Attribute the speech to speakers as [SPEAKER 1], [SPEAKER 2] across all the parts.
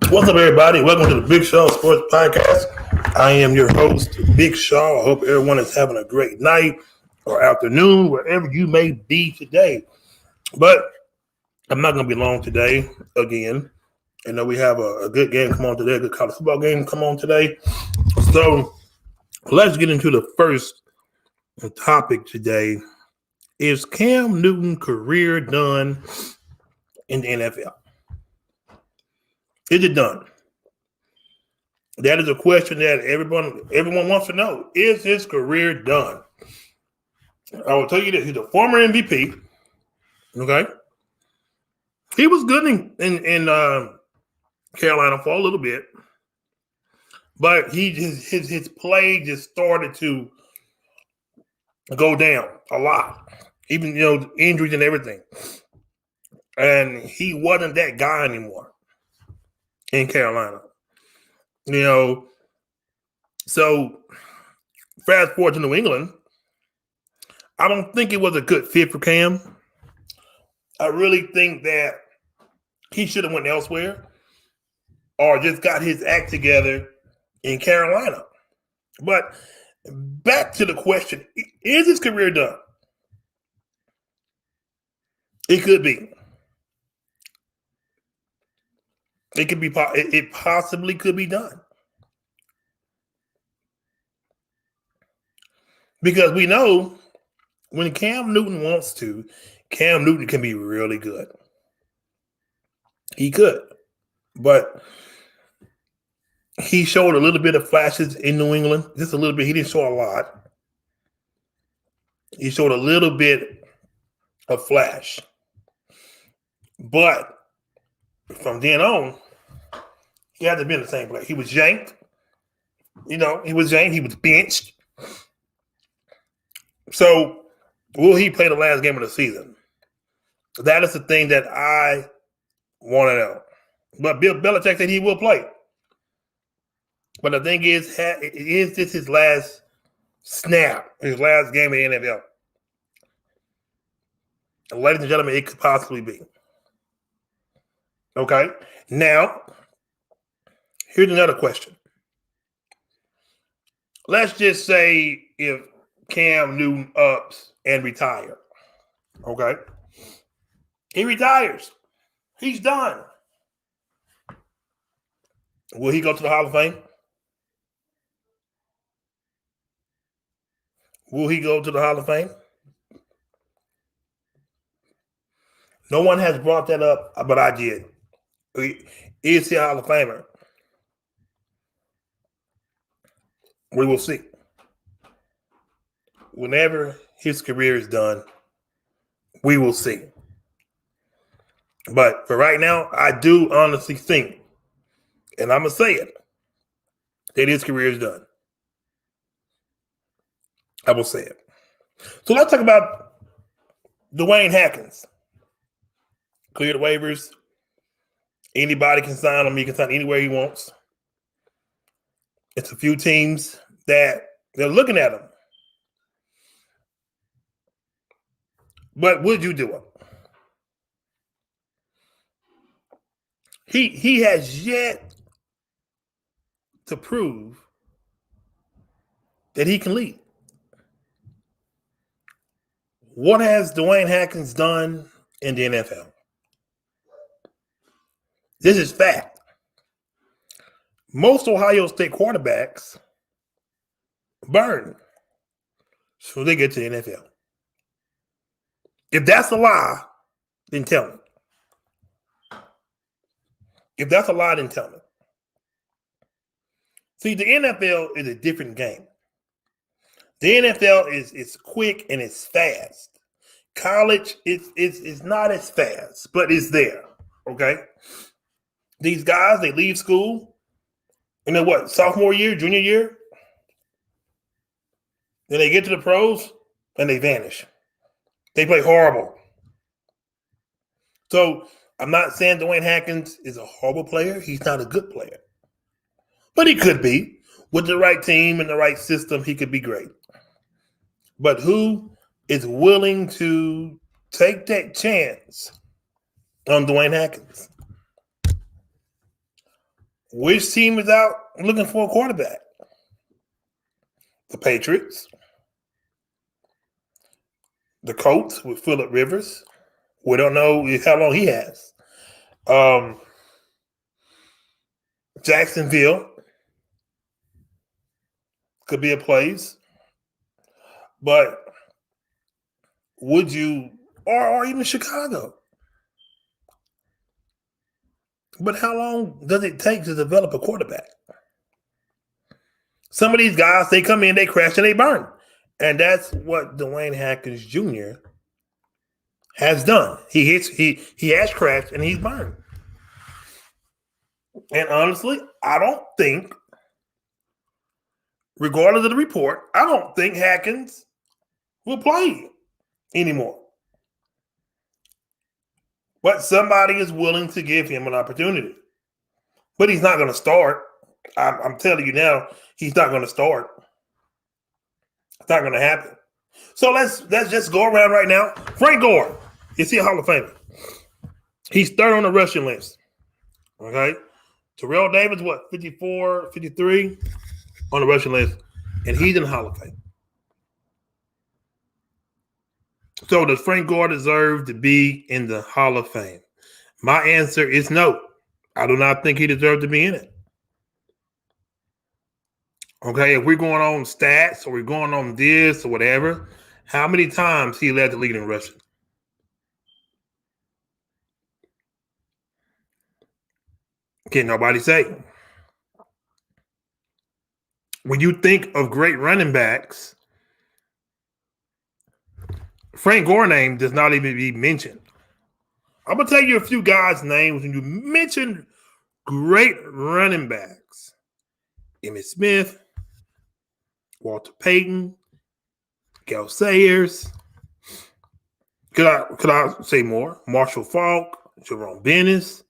[SPEAKER 1] What's up, everybody? Welcome to the Big Shaw Sports Podcast. I am your host, Big Shaw. I hope everyone is having a great night or afternoon, wherever you may be today. But I'm not going to be long today again. I know we have a good game come on today, a good college football game come on today. So let's get into the first topic today. Is Cam Newton's career done in the NFL? Is it done? That is a question that everyone wants to know. Is his career done? I will tell you this. He's a former MVP. Okay. He was good in Carolina for a little bit. But his play just started to go down a lot. Even, injuries and everything. And he wasn't that guy anymore in Carolina. So fast forward to New England, I don't think it was a good fit for Cam. I really think that he should have went elsewhere or just got his act together in Carolina. But back to the question, is his career done? It could be. It possibly could be done. Because we know when Cam Newton wants to, Cam Newton can be really good. He could. But he showed a little bit of flashes in New England. Just a little bit. He didn't show a lot. He showed a little bit of flash. But from then on, he hasn't been the same player. He was yanked. He was yanked. He was benched. So, will he play the last game of the season? That is the thing that I want to know. But Bill Belichick said he will play. But the thing is this his last snap, his last game in the NFL? Ladies and gentlemen, it could possibly be. Okay? Now, here's another question. Let's just say if Cam Newton ups and retire. Okay? He retires. He's done. Will he go to the Hall of Fame? Will he go to the Hall of Fame? No one has brought that up, but I did. Is he a Hall of Famer? We will see. Whenever his career is done, we will see. But for right now, I do honestly think, and I'm going to say it, that his career is done. I will say it. So let's talk about Dwayne Haskins. Clear the waivers. Anybody can sign him. He can sign anywhere he wants. It's a few teams that they're looking at him. But would you do it? He has yet to prove that he can lead. What has Dwayne Haskins done in the NFL? This is fact. Most Ohio State quarterbacks burn so they get to the NFL. If that's a lie, then tell me. If that's a lie, then tell me. See, the NFL is a different game. The NFL is quick and it's fast. College is not as fast, but it's there. Okay? These guys, they leave school, and then what, sophomore year, junior year? Then they get to the pros, and they vanish. They play horrible. So I'm not saying Dwayne Haskins is a horrible player. He's not a good player. But he could be. With the right team and the right system, he could be great. But who is willing to take that chance on Dwayne Haskins? Which team is out looking for a quarterback? The Patriots. The Colts with Phillip Rivers. We don't know how long he has. Jacksonville could be a place. But would you, or even Chicago? But how long does it take to develop a quarterback? Some of these guys, they come in, they crash, and they burn. And that's what Dwayne Haskins Jr. has done. He has crashed, and he's burned. And honestly, I don't think, regardless of the report, I don't think Haskins will play anymore. But somebody is willing to give him an opportunity. But he's not going to start. I'm telling you now, he's not going to start. It's not going to happen. So let's just go around right now. Frank Gore, is he a Hall of Famer? He's third on the rushing list. Okay. Terrell Davis, 54, 53 on the rushing list, and he's in the Hall of Fame. So does Frank Gore deserve to be in the Hall of Fame? My answer is no. I do not think he deserves to be in it. Okay, if we're going on stats or we're going on this or whatever, how many times he led the league in rushing? Can nobody say? When you think of great running backs, Frank Gore's name does not even be mentioned. I'm going to tell you a few guys' names when you mention great running backs. Emmitt Smith, Walter Payton, Gale Sayers. Could I say more? Marshall Faulk, Jerome Bennis,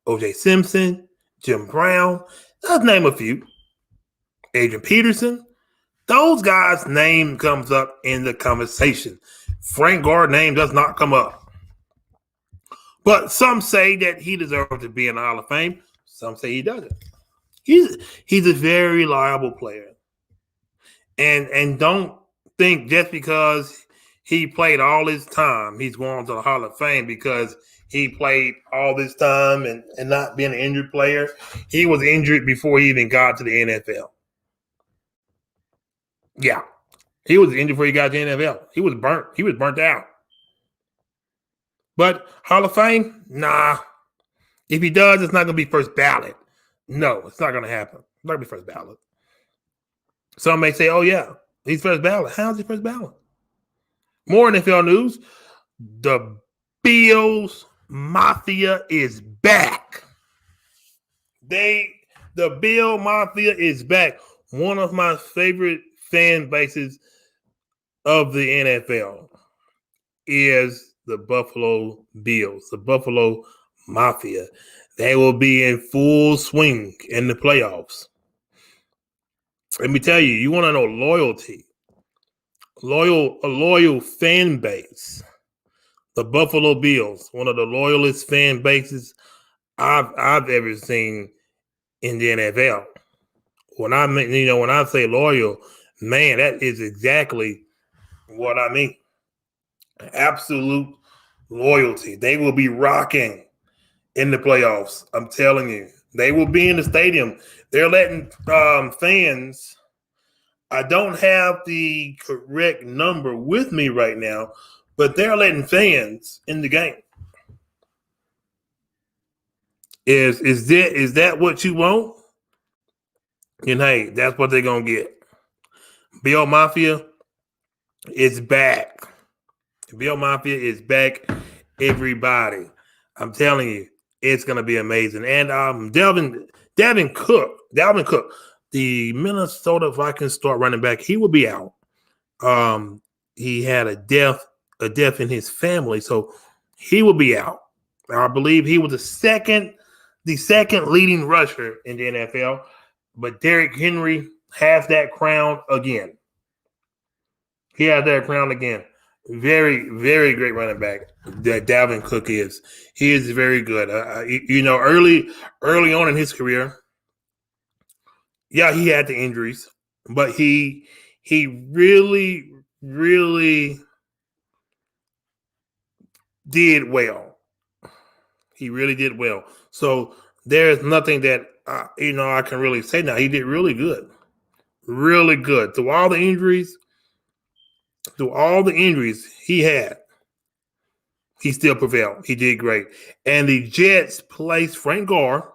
[SPEAKER 1] O.J. Simpson, Jim Brown. Let's name a few. Adrian Peterson. Those guys' name comes up in the conversation. Frank Gore's name does not come up. But some say that he deserves to be in the Hall of Fame. Some say he doesn't. He's a very reliable player. And don't think just because he played all his time, he's going to the Hall of Fame because he played all this time and not being an injured player. He was injured before he even got to the NFL. Yeah. He was injured before he got to the NFL. He was burnt. He was burnt out. But Hall of Fame? Nah. If he does, it's not going to be first ballot. No, it's not going to happen. It's not going to be first ballot. Some may say, oh, yeah, he's first ballot. How's he first ballot? More NFL news. The Bills Mafia is back. The Bill Mafia is back. One of my favorite fan bases of the NFL is the Buffalo Bills, the Buffalo Mafia. They will be in full swing in the playoffs. Let me tell you, you want to know loyalty, a loyal fan base. The Buffalo Bills, one of the loyalest fan bases I've ever seen in the NFL. When I say loyal, man, that is exactly what I mean. Absolute loyalty. They will be rocking in the playoffs. I'm telling you, they will be in the stadium. They're letting fans. I don't have the correct number with me right now, but they're letting fans in the game. Is that what you want? And hey, that's what they're gonna get. Bill Mafia is back. Bill Mafia is back. Everybody, I'm telling you, it's gonna be amazing. And Dalvin Cook, the Minnesota Vikings star running back, he will be out. He had a death in his family, so he will be out. I believe he was the second leading rusher in the NFL, but Derrick Henry has that crown again. He has that crown again. Very, very great running back that Dalvin Cook is. He is very good. Early on in his career, Yeah, he had the injuries, but he really, really did well. He really did well. So there's nothing that I can really say now. He did really good, through all the injuries. Through all the injuries he had, he still prevailed. He did great. And the Jets placed Frank Gore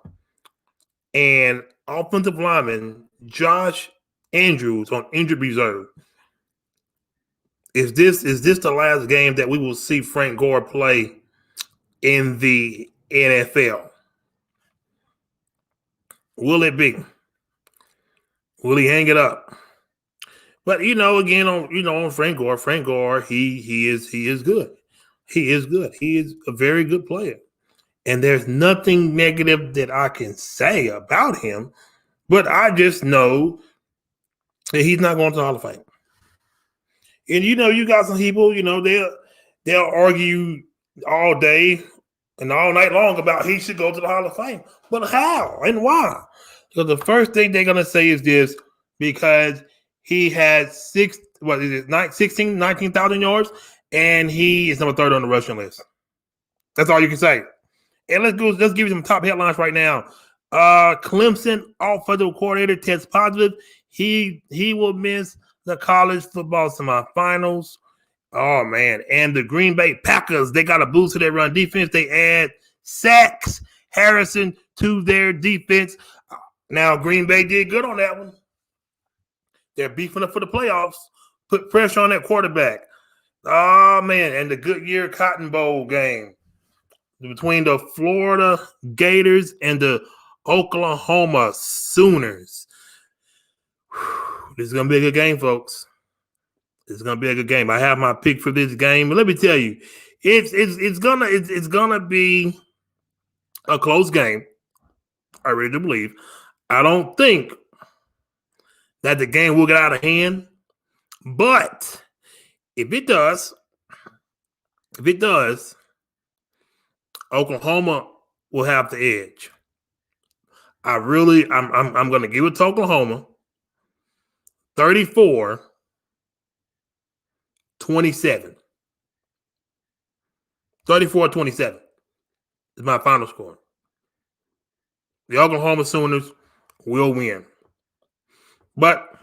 [SPEAKER 1] and offensive lineman Josh Andrews on injured reserve. Is this the last game that we will see Frank Gore play in the NFL? Will it be? Will he hang it up? But again, on Frank Gore, he is good. He is good. He is a very good player. And there's nothing negative that I can say about him, but I just know that he's not going to the Hall of Fame. And you got some people, they'll argue all day and all night long about he should go to the Hall of Fame. But how and why? So the first thing they're gonna say is this: because he had 19,000 yards, and he is number 3rd on the rushing list. That's all you can say. And let's give you some top headlines right now. Clemson offensive coordinator tests positive. He will miss the college football semifinals. Oh man. And the Green Bay Packers, they got a boost to their run defense. They add Sachs Harrison to their defense. Now Green Bay did good on that one. They're beefing up for the playoffs. Put pressure on that quarterback. Oh man. And the Goodyear Cotton Bowl game between the Florida Gators and the Oklahoma Sooners. This is going to be a good game, folks. It's going to be a good game. I have my pick for this game, but let me tell you, it's gonna be a close game. I really do believe. I don't think that the game will get out of hand, but if it does, Oklahoma will have the edge. I'm going to give it to Oklahoma. 34-27 34-27 is my final score. The Oklahoma Sooners will win. But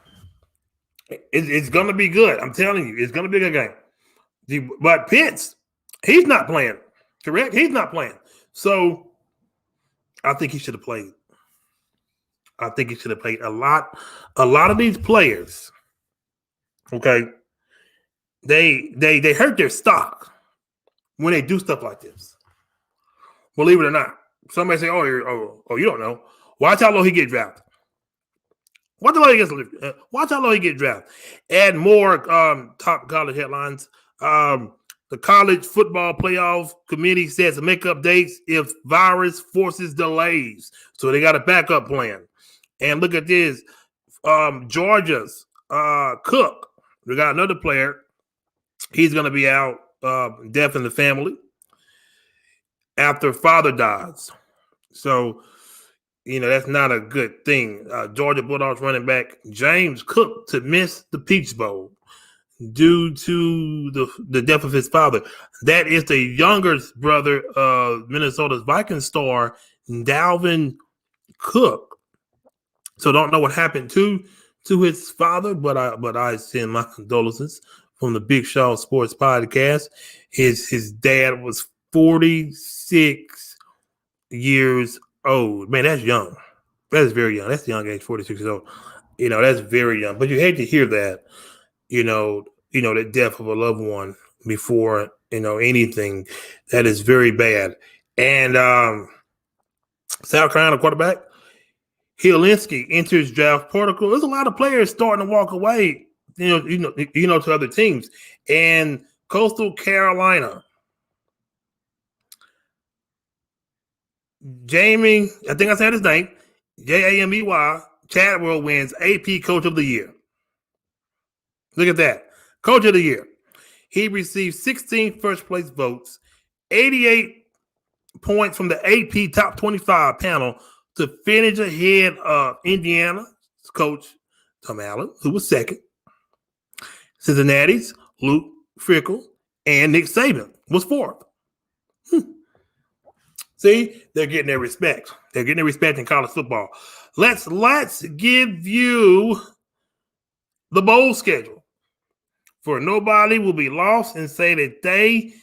[SPEAKER 1] it's going to be good. I'm telling you, it's going to be a good game. But Pitts, he's not playing. Correct? He's not playing. So I think he should have played. A lot of these players, okay, they hurt their stock when they do stuff like this. Believe it or not. Somebody say, oh, you don't know. Watch how low he get drafted. Watch how low he get drafted. Add more top college headlines. The College Football Playoff Committee says to make up dates if virus forces delays. So they got a backup plan. And look at this. Georgia's Cook. We got another player. He's going to be out, death in the family, after father dies. So, that's not a good thing. Georgia Bulldogs running back James Cook to miss the Peach Bowl due to the death of his father. That is the younger brother of Minnesota's Viking star, Dalvin Cook. So don't know what happened to his father, but I send my condolences from the Big Shaw Sports Podcast. His dad was 46 years old. Man, that's young. That's very young. That's the young age, 46 years old. That's very young. But you hate to hear that, the death of a loved one before, anything. That is very bad. And South Carolina quarterback Hielinski enters draft protocol. There's a lot of players starting to walk away, to other teams. And Coastal Carolina, Jamie, I think I said his name, Jamey Chadwell wins AP Coach of the Year. Look at that. Coach of the Year. He received 16 first-place votes, 88 points from the AP Top 25 panel to finish ahead of Indiana, coach Tom Allen, who was second. Cincinnati's Luke Fickell and Nick Saban was fourth. See, they're getting their respect. They're getting their respect in college football. Let's give you the bowl schedule. For nobody will be lost and say that they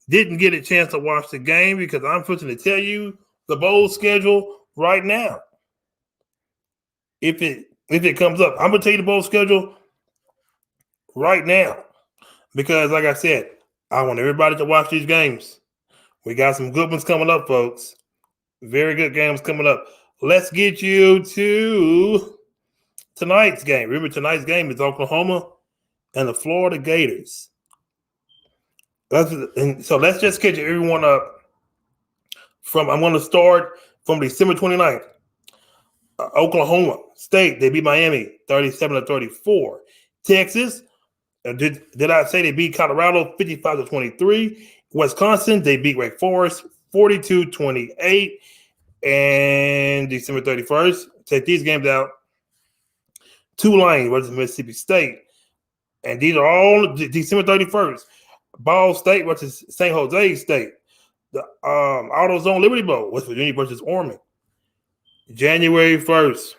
[SPEAKER 1] didn't get a chance to watch the game, because I'm fixing to tell you the bowl schedule right now. If it comes up, I'm gonna tell you the bowl schedule right now, because like I said, I want everybody to watch these games. We got some good ones coming up, folks. Very good games coming up. Let's get you to tonight's game. Remember, tonight's game is Oklahoma and the Florida Gators. So let's just catch everyone up. I'm going to start from December 29th. Oklahoma State, they beat Miami 37-34. Texas, did I say they beat Colorado 55-23? Wisconsin, they beat Wake Forest 42-28. And December 31st, take these games out. Tulane versus Mississippi State. And these are all December 31st. Ball State versus San Jose State. The AutoZone Liberty Bowl, West Virginia versus Ormond. January 1st.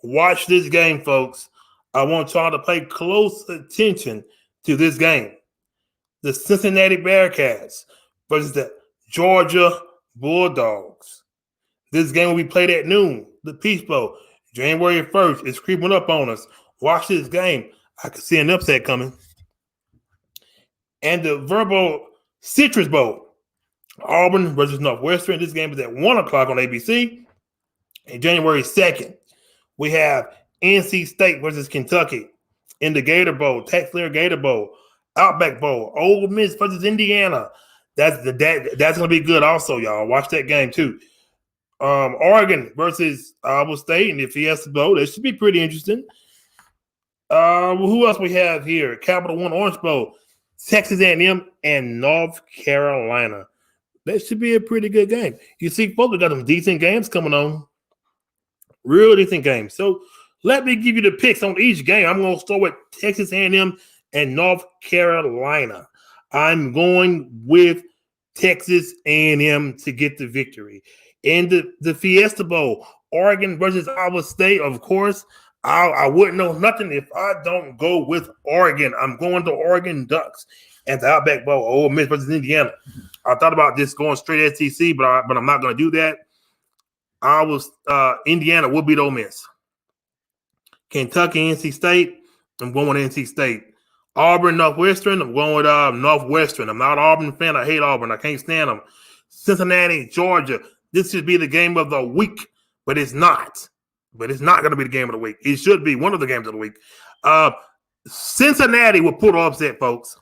[SPEAKER 1] Watch this game, folks. I want y'all to pay close attention to this game. The Cincinnati Bearcats versus the Georgia Bulldogs. This game will be played at noon. The Peach Bowl, January 1st. It's creeping up on us. Watch this game. I can see an upset coming. And the Verbal Citrus Bowl, Auburn versus Northwestern. This game is at 1 o'clock on ABC. And January 2nd, we have NC State versus Kentucky in the Gator Bowl, Tax Slayer Gator Bowl, Outback Bowl, Ole Miss versus Indiana. That's going to be good also, y'all. Watch that game, too. Oregon versus Iowa State in the Fiesta Bowl. That should be pretty interesting. Who else we have here? Capital One Orange Bowl, Texas A&M, and North Carolina. That should be a pretty good game. You see, folks, we got some decent games coming on. Real decent games. So let me give you the picks on each game. I'm going to start with Texas A&M and North Carolina. I'm going with Texas A&M to get the victory. In the Fiesta Bowl, Oregon versus Iowa State, of course, I wouldn't know nothing if I don't go with Oregon. I'm going to Oregon Ducks. And the Outback Bowl, Ole Miss versus Indiana. I thought about just going straight SEC, but I'm not going to do that. Indiana will beat Ole Miss. Kentucky, NC State, I'm going with NC State. Auburn, Northwestern, I'm going with Northwestern. I'm not an Auburn fan. I hate Auburn. I can't stand them. Cincinnati, Georgia. This should be the game of the week, but it's not. But it's not going to be the game of the week. It should be one of the games of the week. Cincinnati will pull the upset, folks.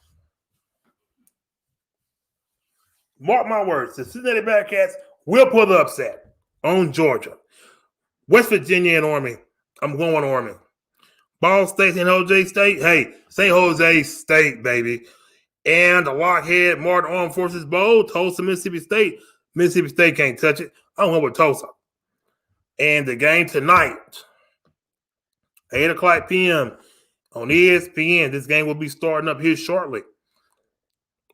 [SPEAKER 1] Mark my words. The Cincinnati Bearcats will pull the upset on Georgia. West Virginia and Army. I'm going Army. Ball State, San Jose State. Hey, San Jose State, baby. And the Lockheed Martin Armed Forces Bowl, Tulsa, Mississippi State. Mississippi State can't touch it. I'm going with Tulsa. And the game tonight, 8 o'clock p.m. on ESPN. This game will be starting up here shortly.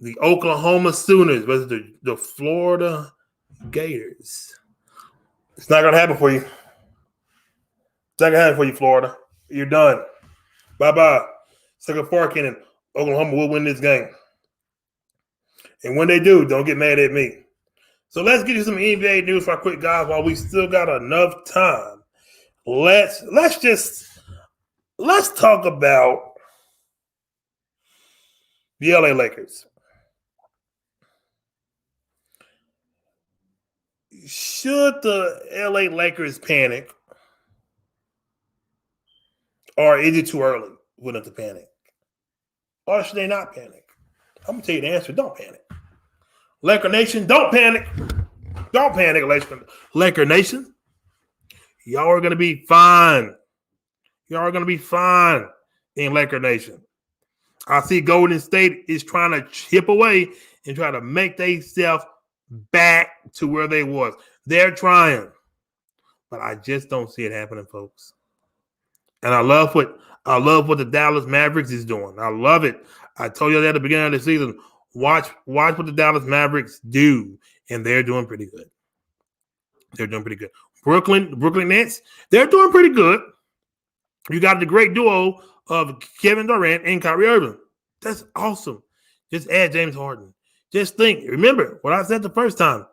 [SPEAKER 1] The Oklahoma Sooners versus the Florida Gators. It's not going to happen for you. It's not going to happen for you, Florida. You're done. Bye-bye. Second Parkin and Oklahoma will win this game. And when they do, don't get mad at me. So let's get you some NBA news for quick, guys, while we still got enough time. Let's talk about the LA Lakers. Should the LA Lakers panic, or is it too early for them to panic? Or should they not panic? I'm going to tell you the answer. Don't panic. Laker Nation, don't panic. Don't panic, Laker Nation. Y'all are going to be fine. Y'all are going to be fine in Laker Nation. I see Golden State is trying to chip away and try to make themselves back to where they was. They're trying. but I just don't see it happening, folks. And I love what the Dallas Mavericks is doing. I love it. I told you that at the beginning of the season. Watch what the Dallas Mavericks do, and they're doing pretty good. They're doing pretty good. Brooklyn Nets, they're doing pretty good. You got the great duo of Kevin Durant and Kyrie Irving. That's awesome. Just add James Harden. Just think. Remember what I said the first time.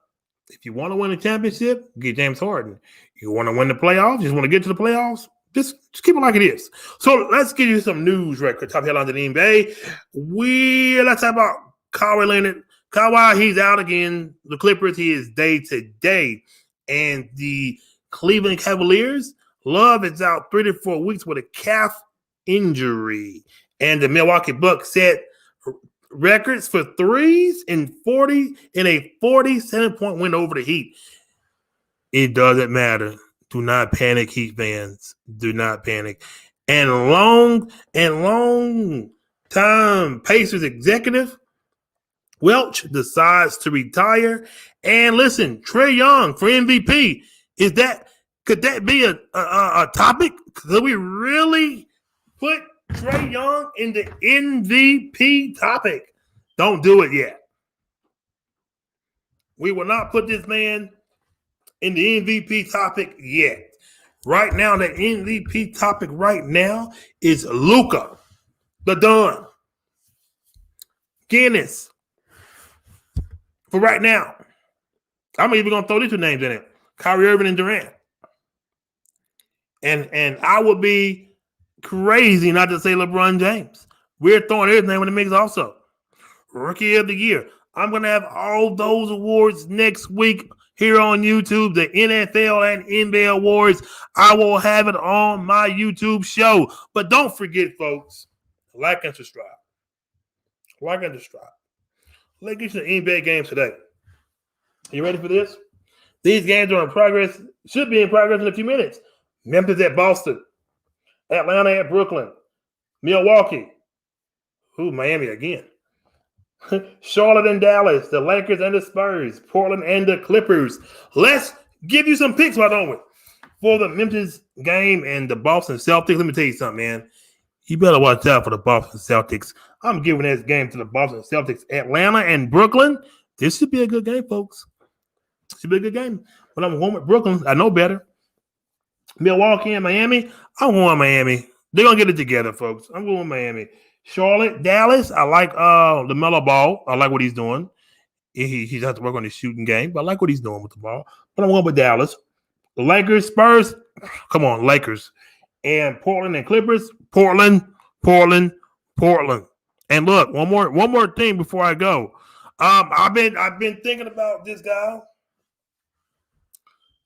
[SPEAKER 1] If you want to win a championship, get James Harden. You want to win the playoffs, just want to get to the playoffs, just keep it like it is. So let's give you some news right quick. Top headlines in the NBA. Let's talk about Kawhi Leonard. Kawhi, he's out again. The Clippers, he is day to day. And the Cleveland Cavaliers, Love is out 3 to 4 weeks with a calf injury. And the Milwaukee Bucks set records for threes in a 47-point win over the Heat. It doesn't matter. Do not panic, Heat fans. Do not panic. And long time Pacers executive Welch decides to retire. And listen, Trae Young for MVP. Could that be a topic? Could we really put Trae Young in the MVP topic? Don't do it yet. We will not put this man in the MVP topic yet. Right now, the MVP topic right now is Luka, the Don, Guinness. For right now, I'm even going to throw these two names in it. Kyrie Irving and Durant. And I would be crazy not to say LeBron James. We're throwing his name in the mix also. Rookie of the Year. I'm going to have all those awards next week here on YouTube, the NFL and NBA awards. I will have it on my YouTube show. But don't forget, folks, like and subscribe. Like and subscribe. Let's get you the NBA games today. You ready for this? These games are in progress, should be in progress in a few minutes. Memphis at Boston. Atlanta at Brooklyn. Milwaukee. Miami again. Charlotte and Dallas. The Lakers and the Spurs. Portland and the Clippers. Let's give you some picks, why don't we? For the Memphis game and the Boston Celtics. Let me tell you something, man. You better watch out for the Boston Celtics. I'm giving this game to the Boston Celtics. Atlanta and Brooklyn. This should be a good game, folks. Should be a good game. But I'm going with Brooklyn. I know better. Milwaukee and Miami. I'm going with Miami. They're going to get it together, folks. I'm going with Miami. Charlotte, Dallas. I like LaMelo Ball. I like what he's doing. He's has to work on his shooting game, but I like what he's doing with the ball. But I'm going with Dallas. The Lakers, Spurs. Come on, Lakers. And Portland and Clippers. Portland. And look, one more thing before I go. I've been thinking about this guy,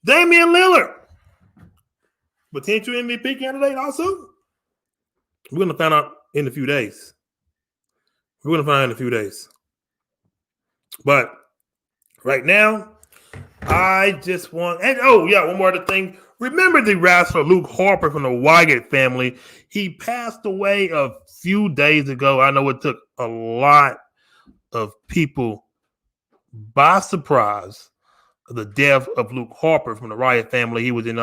[SPEAKER 1] Damian Lillard, potential MVP candidate. Also, we're gonna find out in a few days. But right now, I just want. And one more other thing. Remember the wrestler Luke Harper from the Wyatt family? He passed away a few days ago. I know it took a lot of people by surprise. The death of Luke Harper from the Wyatt family. He was in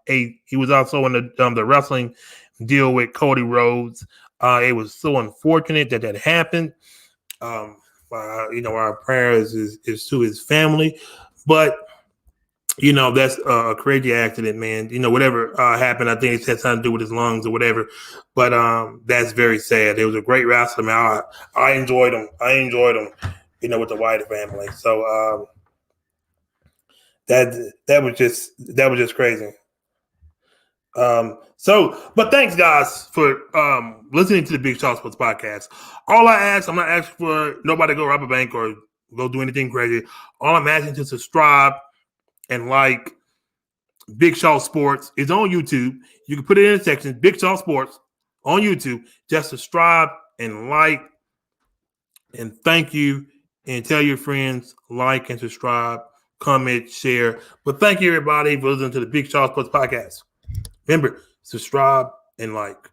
[SPEAKER 1] he was also in the wrestling deal with Cody Rhodes. It was so unfortunate that happened. Our prayers is to his family, but. That's a crazy accident, man. Whatever happened, I think it had something to do with his lungs or whatever. But that's very sad. It was a great wrestler, man. I enjoyed him. With the Wyatt family. So that was just crazy. But thanks, guys, for listening to the Big Shot Sports Podcast. All I ask, I'm not asking for nobody to go rob a bank or go do anything crazy. All I'm asking to subscribe and like Big Shaw Sports. It's on YouTube. You can put it in the section, Big Shaw Sports on YouTube. Just subscribe and like. And thank you. And tell your friends, like and subscribe, comment, share. But thank you, everybody, for listening to the Big Shaw Sports Podcast. Remember, subscribe and like.